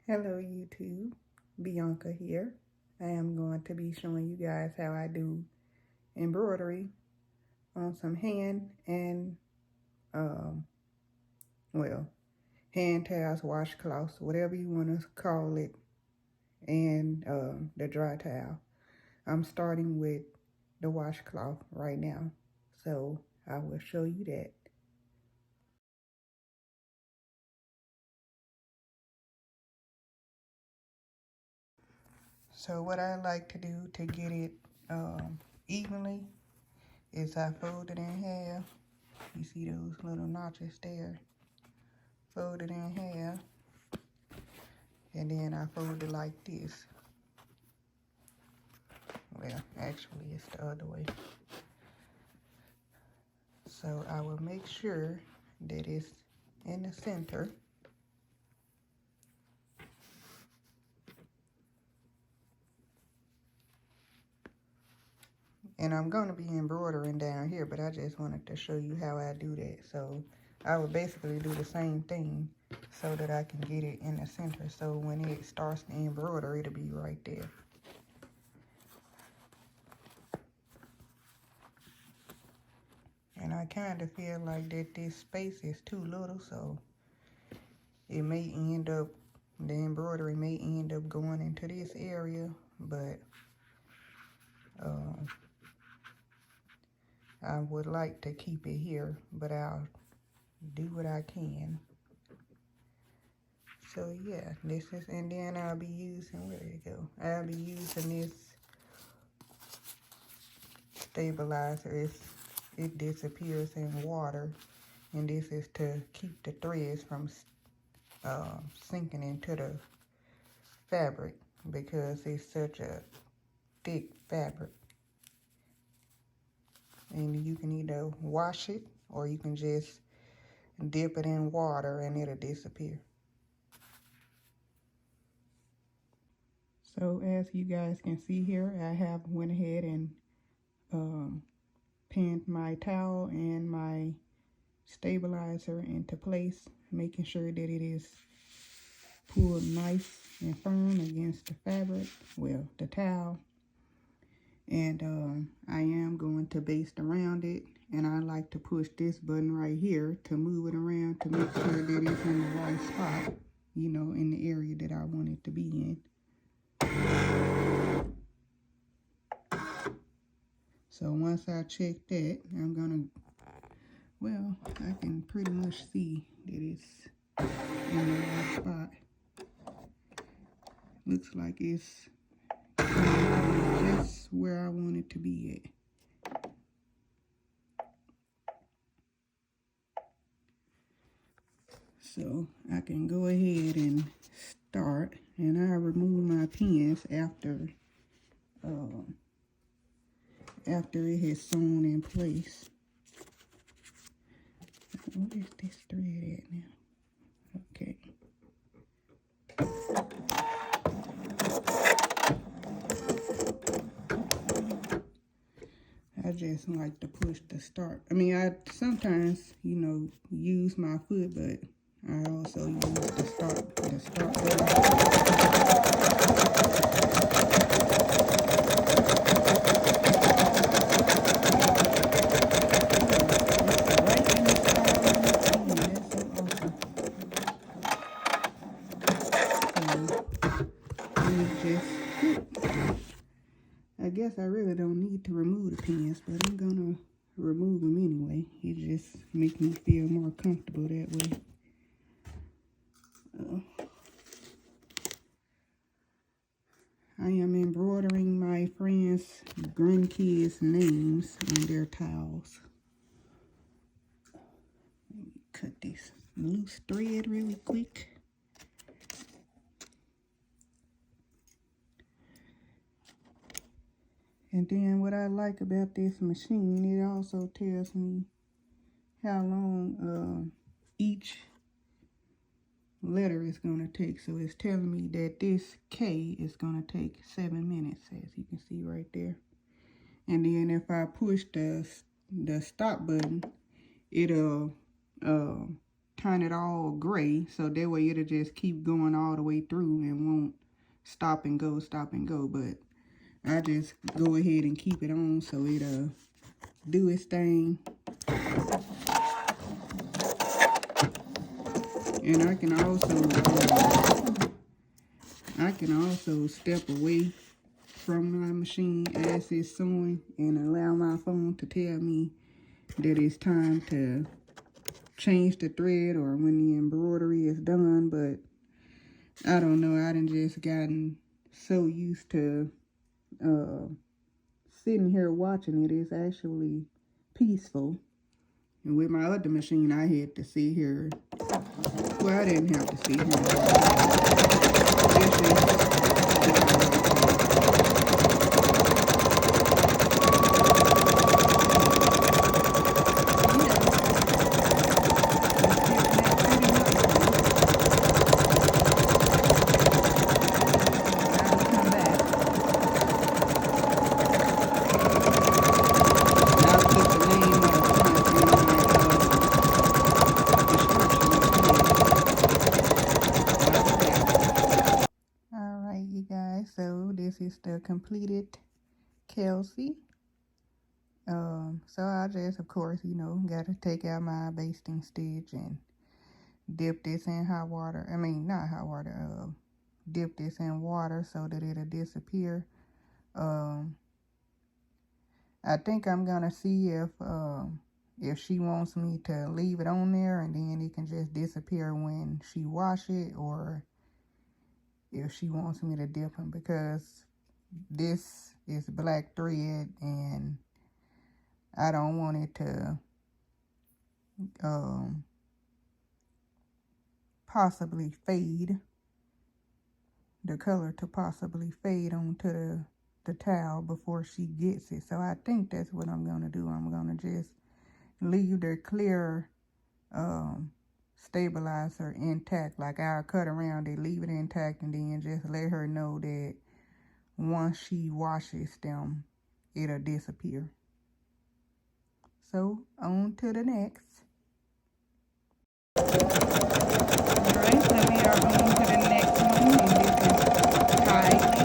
Hello YouTube, Bianca here. I am going to be showing you guys how I do embroidery on some hand and well, hand towels, washcloths, whatever you want to call it, and the dry towel. I'm starting with the washcloth right now, so I will show you that. So what I like to do to get it evenly is I fold it in half. You see those little notches there? Fold it in half, and then I fold it like this. Well, actually it's the other way. So I will make sure that it's in the center. And I'm going to be embroidering down here, but I just wanted to show you how I do that. So I will basically do the same thing so that I can get it in the center. So when it starts to embroider, it'll be right there. And I kind of feel like that this space is too little, so it may end up, the embroidery may end up going into this area, but I would like to keep it here, but I'll do what I can. So yeah, this is, and then I'll be using, where did it go? I'll be using this stabilizer. It disappears in water, and this is to keep the threads from sinking into the fabric because it's such a thick fabric. And you can either wash it or you can just dip it in water and it'll disappear. So as you guys can see here, I have went ahead and pinned my towel and my stabilizer into place, making sure that it is pulled nice and firm against the fabric, well, the towel. And I am going to baste around it, and I like to push this button right here to move it around to make sure that it's in the right spot, you know, in the area that I want it to be in. So once I check that, I'm gonna, well, I can pretty much see that it's in the right spot. Looks like it's just where I want it to be at. So I can go ahead and start, and I remove my pins after it has sewn in place. What is this thread at now? Okay. I just like to push the start. I mean, I sometimes, you know, use my foot, but I also use the start button. I guess I really don't need to remove the pins, but I'm gonna remove them anyway. It just makes me feel more comfortable that way. I am embroidering my friends' grandkids' names on their towels. Let me cut this loose thread really quick. And then what I like about this machine, it also tells me how long each letter is going to take. So it's telling me that this K is going to take 7 minutes, as you can see right there. And then if I push the stop button, it'll turn it all gray, so that way it'll just keep going all the way through and won't stop and go, but I just go ahead and keep it on so it'll do its thing. And I can also step away from my machine as it's sewing and allow my phone to tell me that it's time to change the thread or when the embroidery is done. But I don't know, I done just gotten so used to sitting here watching it. It's actually peaceful. And with my other machine, I had to sit here. Well, I didn't have to sit This is the completed Kelsey. So I just, of course, you know, got to take out my basting stitch and dip this in hot water. I mean, not hot water. Dip this in water so that it'll disappear. I think I'm gonna see if she wants me to leave it on there and then it can just disappear when she wash it, or if she wants me to dip them, because this is black thread and I don't want it to possibly fade, the color to possibly fade onto the towel before she gets it. So I think that's what I'm gonna do. I'm gonna just leave the clear stabilizer intact. Like, I'll cut around it, leave it intact, and then just let her know that once she washes them, it'll disappear. So on to the next. Alright, so we are on to the next one, and this is Kylie.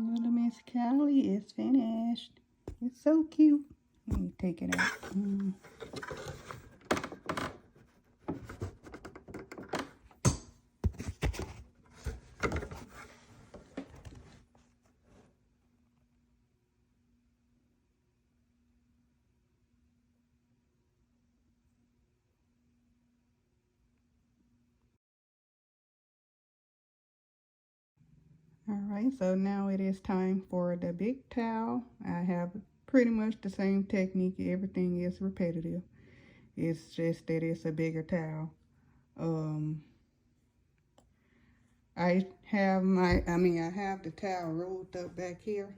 Little Miss Callie is finished. It's so cute. Let me take it out. Alright, so now it is time for the big towel. I have pretty much the same technique. Everything is repetitive. It's just that it's a bigger towel. I have the towel rolled up back here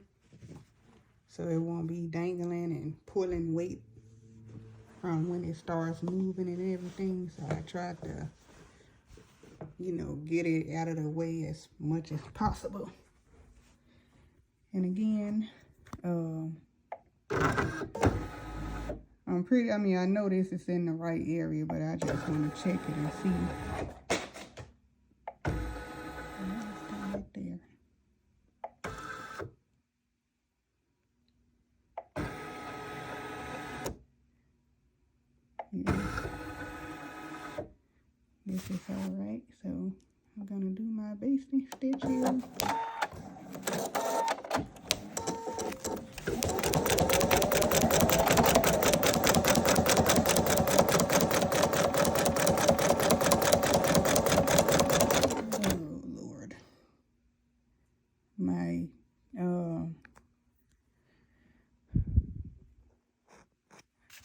so it won't be dangling and pulling weight from when it starts moving and everything. So I tried to, you know, get it out of the way as much as possible. And again, I know this is in the right area, but I just want to check it and see. Right there. Yes. This is all right. So I'm gonna do my basting stitch here.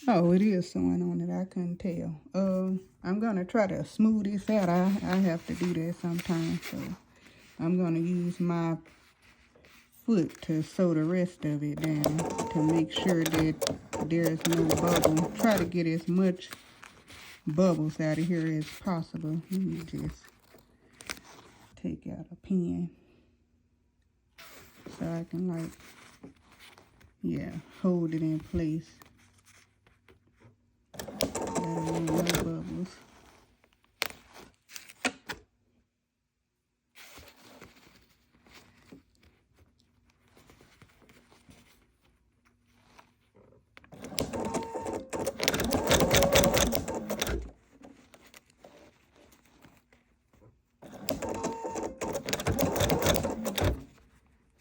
Oh, it is sewing on it. I couldn't tell. I'm gonna try to smooth this out. I have to do that sometimes, so I'm gonna use my foot to sew the rest of it down to make sure that there's no bubble. Try to get as much bubbles out of here as possible. Let me just take out a pen so I can, like, yeah, hold it in place. No bubbles.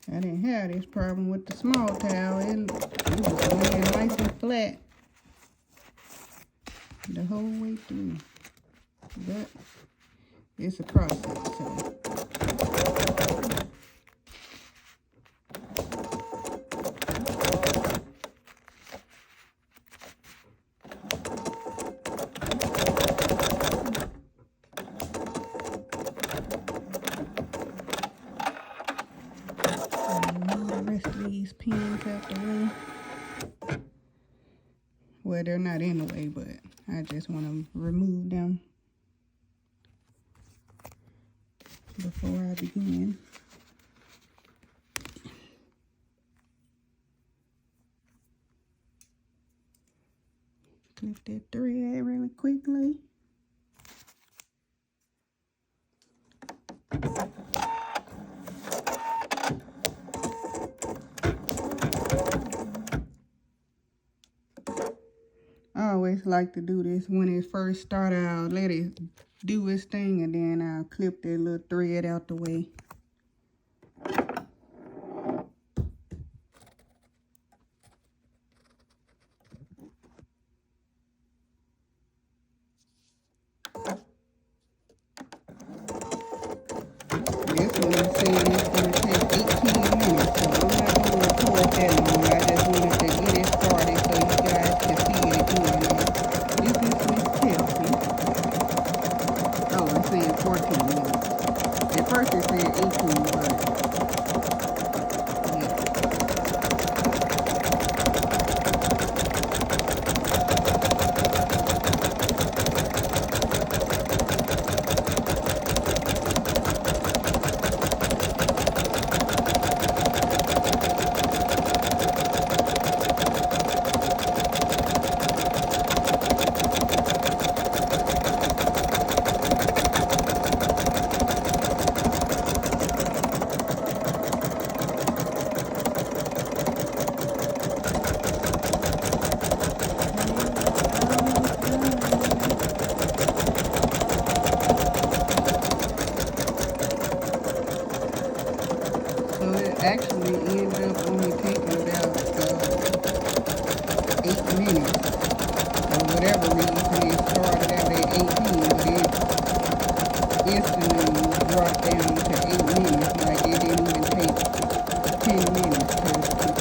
I didn't have this problem with the small towel. It was laying nice and flat the whole way through. But it's a process, so. These pins out the way. Well, they're not in the way, but I just want to remove them before I begin. Clip that thread really quickly. I always like to do this when it first starts out. Let it do its thing, and then I'll clip that little thread out the way. This one is saying it's going to take 18 minutes, so I'm not going to record that long. I just wanted to get it started so you guys can see it again. This is Miss Chelsea. Oh, it's saying 14 minutes. At first it said 18, but yeah. Actually ended up only taking about 8 minutes. For whatever reason, it started out at 18, but it instantly dropped down to 8 minutes. Like, it didn't even take 10 minutes to complete.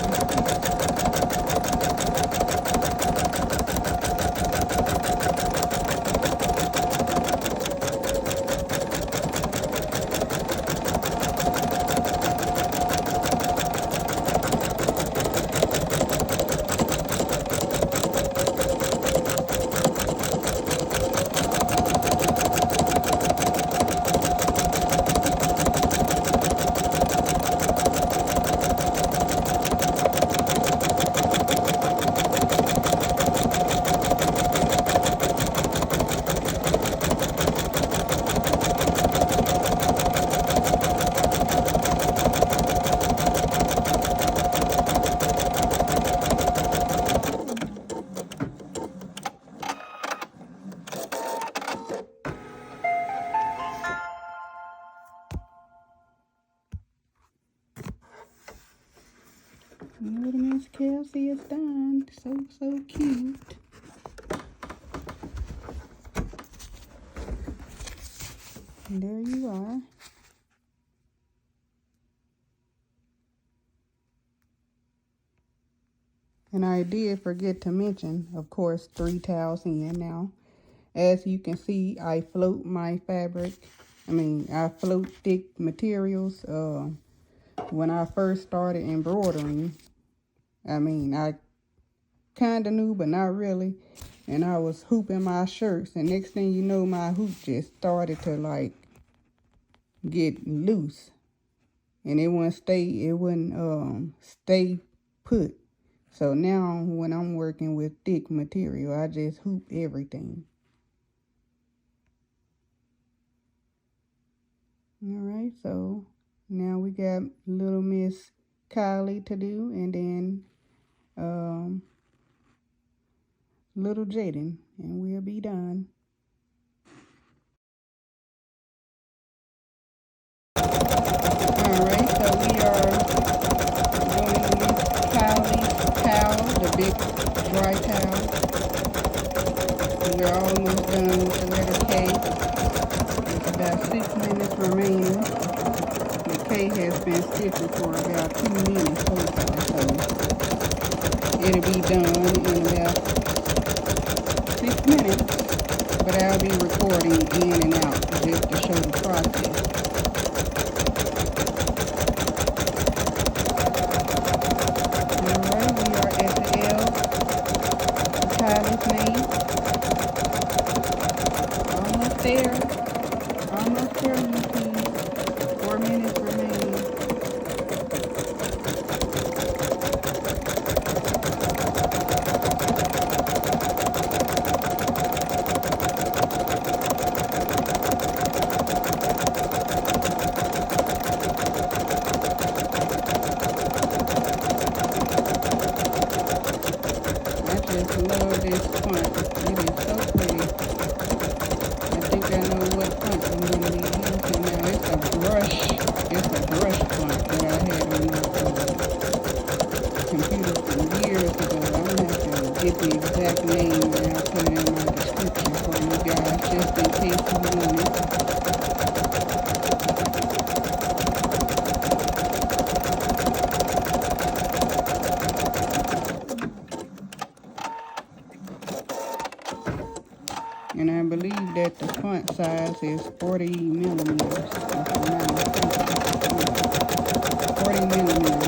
Kelsey is done. So cute. And there you are. And I did forget to mention, of course, 3 towels in now. As you can see, I float my fabric. I float thick materials. When I first started embroidering, I kind of knew, but not really. And I was hooping my shirts, and next thing you know, my hoop just started to like get loose, and it wouldn't stay put. So now when I'm working with thick material, I just hoop everything. All right, so now we got little Miss Kylie to do, and then little Jaden, and we'll be done. All right, so we are doing Miss Kylie's towel, the big dry towel. We're almost done with the letter K. It's about 6 minutes remaining. The K has been sticking for about 2 minutes so far, so it'll be done in about 6 minutes. But I'll be recording in and out just to show the process. Alright, we are at the L, Kylie's name. Almost there, you see. 4 minutes remaining. I just love this font. It is so pretty. I think I know what font I'm going to be using now. It's a brush font that I had on my computer from years ago. I'm going to have to get the exact name and I'll put it in my description for you guys just in case you want it. And I believe that the font size is 40 millimeters. If I'm not mistaken. 40 millimeters.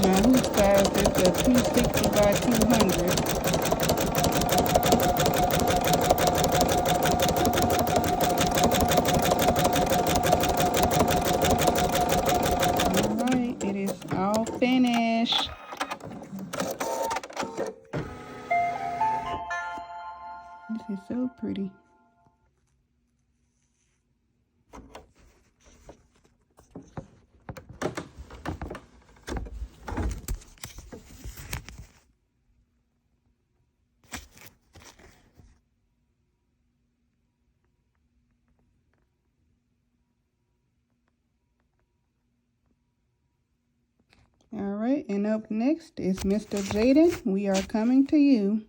My hoop size is a 260 by 200. It's all finished. This is so pretty. All right, and up next is Mr. Jaden. We are coming to you.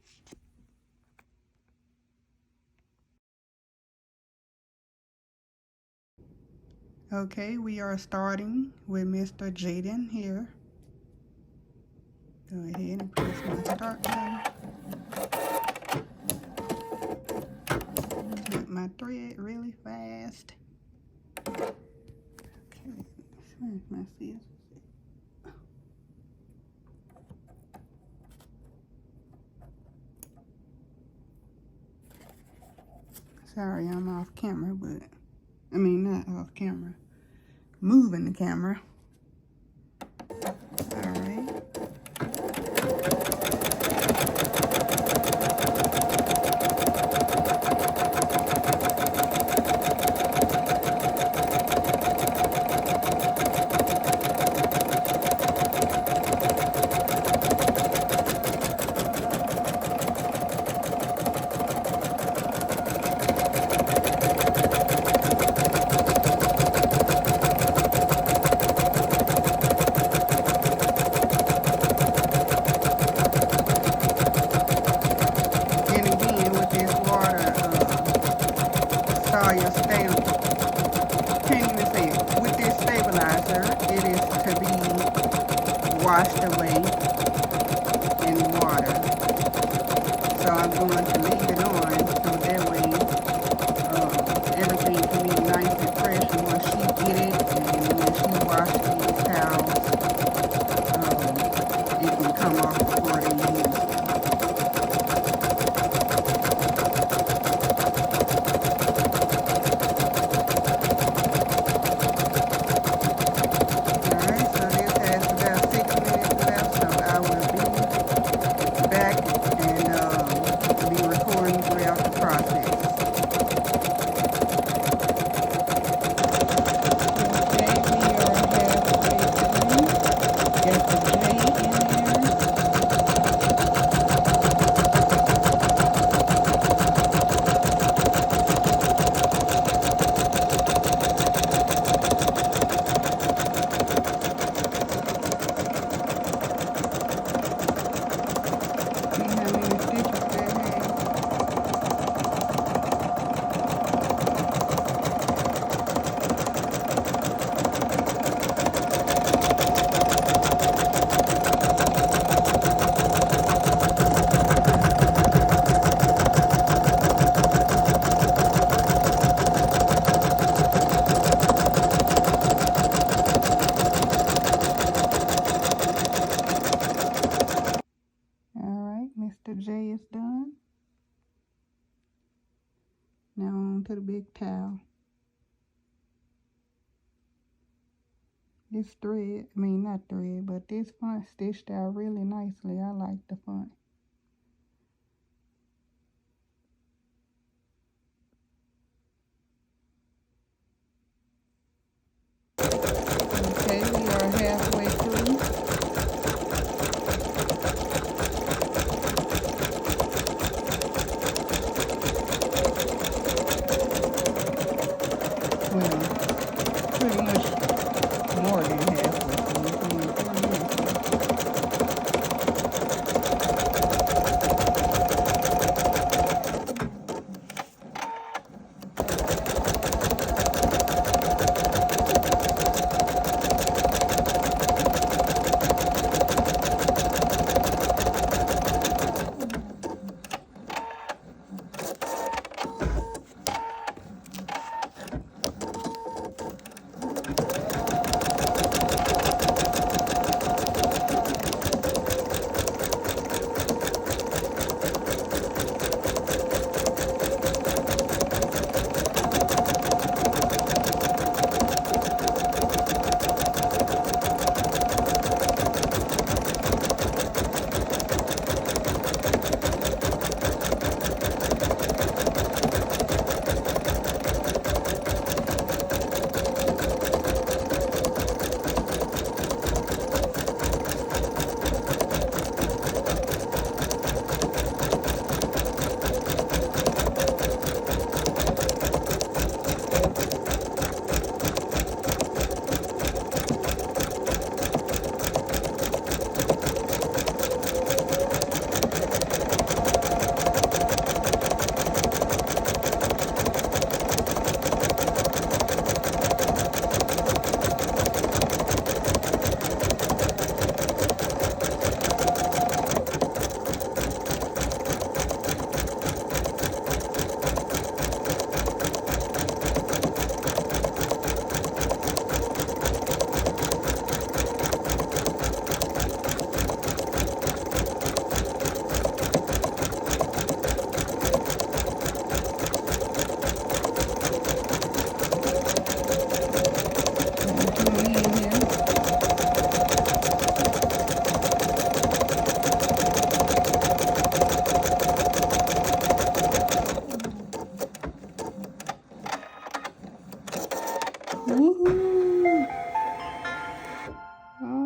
Okay, we are starting with Mr. Jaden here. Go ahead and press my start button. Flip my thread really fast. Okay, where's my scissors? Sorry, I'm off camera, but I mean not off camera. Moving the camera. All right. Washed away in water. So I'm going to leave it on so that way everything can be nice and fresh when she get it, and when she washes these towels, it can come off before they use it. Mr. J is done. Now on to the big towel. This thread, I mean not thread, but this font stitched out really nicely. I like the font. Okay, we are halfway through. Well, pretty much more than halfway through.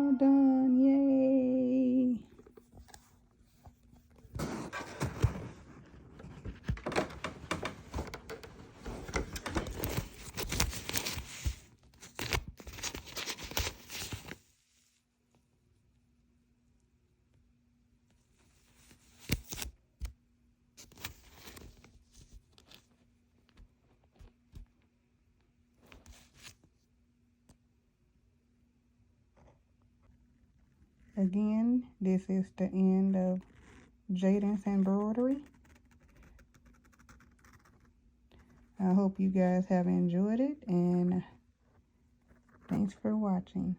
all done. Yay! Again, this is the end of Jaden's embroidery. I hope you guys have enjoyed it, and thanks for watching.